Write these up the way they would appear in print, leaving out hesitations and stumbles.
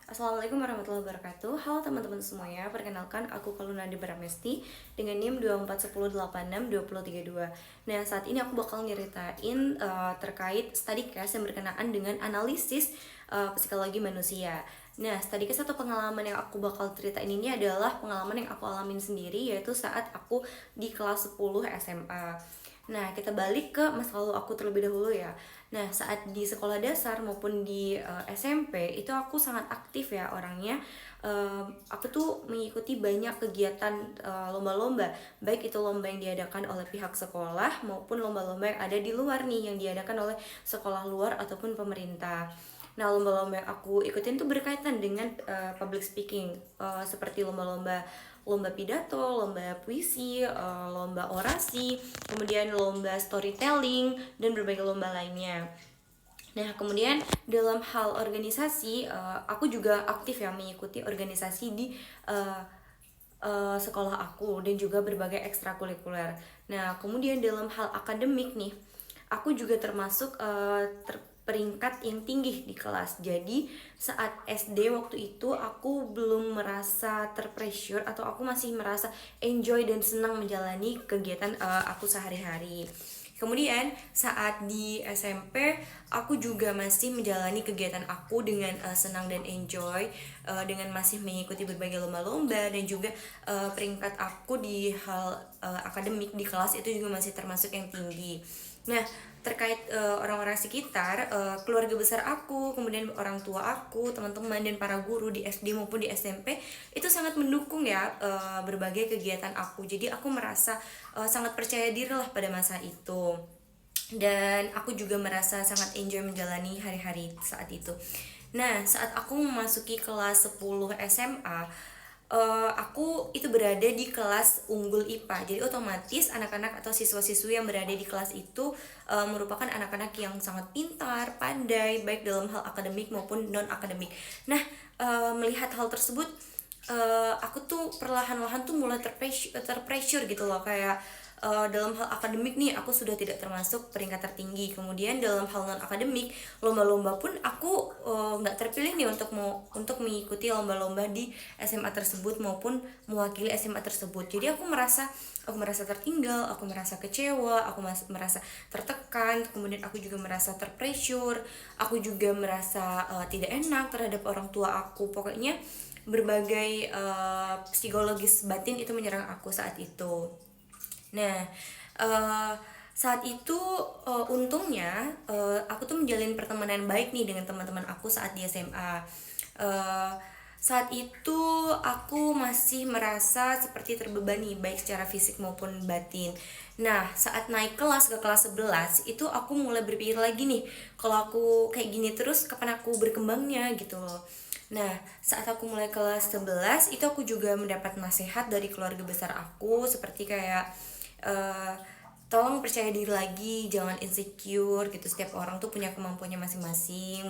Assalamualaikum warahmatullahi wabarakatuh. Halo teman-teman semuanya, perkenalkan aku Kalunadi Baramesti dengan NIM 2410862032. Nah, saat ini aku bakal nyeritain terkait study case yang berkenaan dengan analisis psikologi manusia. Nah, study case atau pengalaman yang aku bakal ceritain ini adalah pengalaman yang aku alamin sendiri, yaitu saat aku di kelas 10 SMA. Nah, kita balik ke masa lalu aku terlebih dahulu ya. Nah, saat di sekolah dasar maupun di SMP itu aku sangat aktif ya orangnya. Aku tuh mengikuti banyak kegiatan lomba-lomba, baik itu lomba yang diadakan oleh pihak sekolah maupun lomba-lomba yang ada di luar nih yang diadakan oleh sekolah luar ataupun pemerintah. Nah, lomba-lomba yang aku ikutin tuh berkaitan dengan public speaking, seperti lomba pidato, lomba puisi, lomba orasi, kemudian lomba storytelling dan berbagai lomba lainnya. Nah, kemudian dalam hal organisasi, aku juga aktif ya mengikuti organisasi di sekolah aku dan juga berbagai ekstrakurikuler. Nah, kemudian dalam hal akademik nih, aku juga termasuk peringkat yang tinggi di kelas. Jadi saat SD waktu itu aku belum merasa terpressure atau aku masih merasa enjoy dan senang menjalani kegiatan aku sehari-hari. Kemudian saat di SMP aku juga masih menjalani kegiatan aku dengan senang dan enjoy, dengan masih mengikuti berbagai lomba-lomba dan juga peringkat aku di hal akademik di kelas itu juga masih termasuk yang tinggi. Nah, terkait orang-orang sekitar, keluarga besar aku, kemudian orang tua aku, teman-teman dan para guru di SD maupun di SMP itu sangat mendukung ya berbagai kegiatan aku. Jadi aku merasa sangat percaya diri lah pada masa itu. Dan aku juga merasa sangat enjoy menjalani hari-hari saat itu. Nah, saat aku memasuki kelas 10 SMA, aku itu berada di kelas unggul IPA. Jadi otomatis anak-anak atau siswa-siswi yang berada di kelas itu merupakan anak-anak yang sangat pintar, pandai, baik dalam hal akademik maupun non-akademik. Nah, melihat hal tersebut, aku tuh perlahan-lahan tuh mulai terpressure gitu loh, kayak dalam hal akademik nih aku sudah tidak termasuk peringkat tertinggi, kemudian dalam hal non akademik lomba-lomba pun aku nggak terpilih nih untuk mengikuti lomba-lomba di SMA tersebut maupun mewakili SMA tersebut. Jadi aku merasa tertinggal, aku merasa kecewa, aku merasa tertekan, kemudian aku juga merasa terpressure, aku juga merasa tidak enak terhadap orang tua aku. Pokoknya berbagai psikologis batin itu menyerang aku saat itu. Nah, uh, saat itu untungnya aku tuh menjalin pertemanan baik nih dengan teman-teman aku saat di SMA. Uh, saat itu aku masih merasa seperti terbebani baik secara fisik maupun batin. Nah, saat naik kelas ke kelas 11 itu aku mulai berpikir lagi nih, kalau aku kayak gini terus kapan aku berkembangnya gitu loh. Nah, saat aku mulai kelas 11 itu aku juga mendapat nasihat dari keluarga besar aku seperti kayak eh, tolong percaya diri lagi, jangan insecure gitu. Setiap orang tuh punya kemampuannya masing-masing.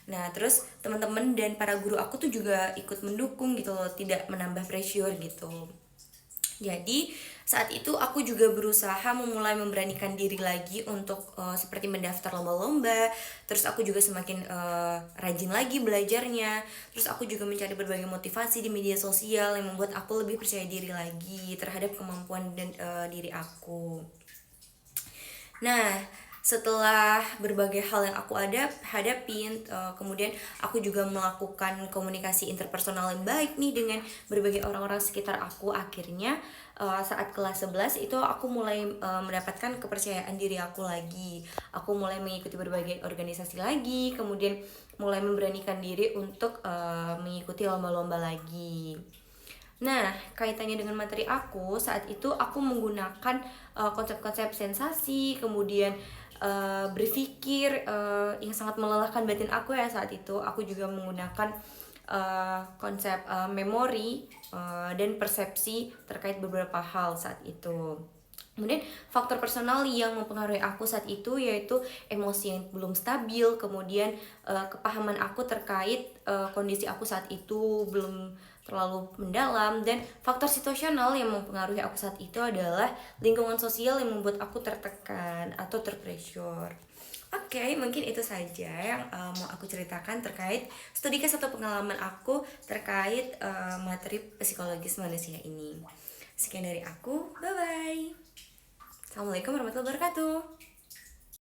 Nah, terus teman-teman dan para guru aku tuh juga ikut mendukung gitu loh, tidak menambah pressure gitu. Jadi saat itu aku juga berusaha memulai memberanikan diri lagi untuk seperti mendaftar lomba-lomba. Terus aku juga semakin rajin lagi belajarnya. Terus aku juga mencari berbagai motivasi di media sosial yang membuat aku lebih percaya diri lagi terhadap kemampuan dan diri aku. Nah, setelah berbagai hal yang aku hadapin, kemudian aku juga melakukan komunikasi interpersonal yang baik nih dengan berbagai orang-orang sekitar aku. Akhirnya saat kelas 11 itu aku mulai mendapatkan kepercayaan diri aku lagi. Aku mulai mengikuti berbagai organisasi lagi, kemudian mulai memberanikan diri untuk mengikuti lomba-lomba lagi. Nah, kaitannya dengan materi aku, saat itu aku menggunakan konsep-konsep sensasi, kemudian berpikir yang sangat melelahkan batin aku ya saat itu. Aku juga menggunakan konsep memori dan persepsi terkait beberapa hal saat itu. Kemudian faktor personal yang mempengaruhi aku saat itu yaitu emosi yang belum stabil, kemudian kepahaman aku terkait kondisi aku saat itu belum terlalu mendalam, dan faktor situasional yang mempengaruhi aku saat itu adalah lingkungan sosial yang membuat aku tertekan atau terpressure. Oke, mungkin itu saja yang mau aku ceritakan terkait studi case atau pengalaman aku terkait materi psikologis manusia ini. Sekian dari aku, bye bye. Assalamualaikum warahmatullahi wabarakatuh.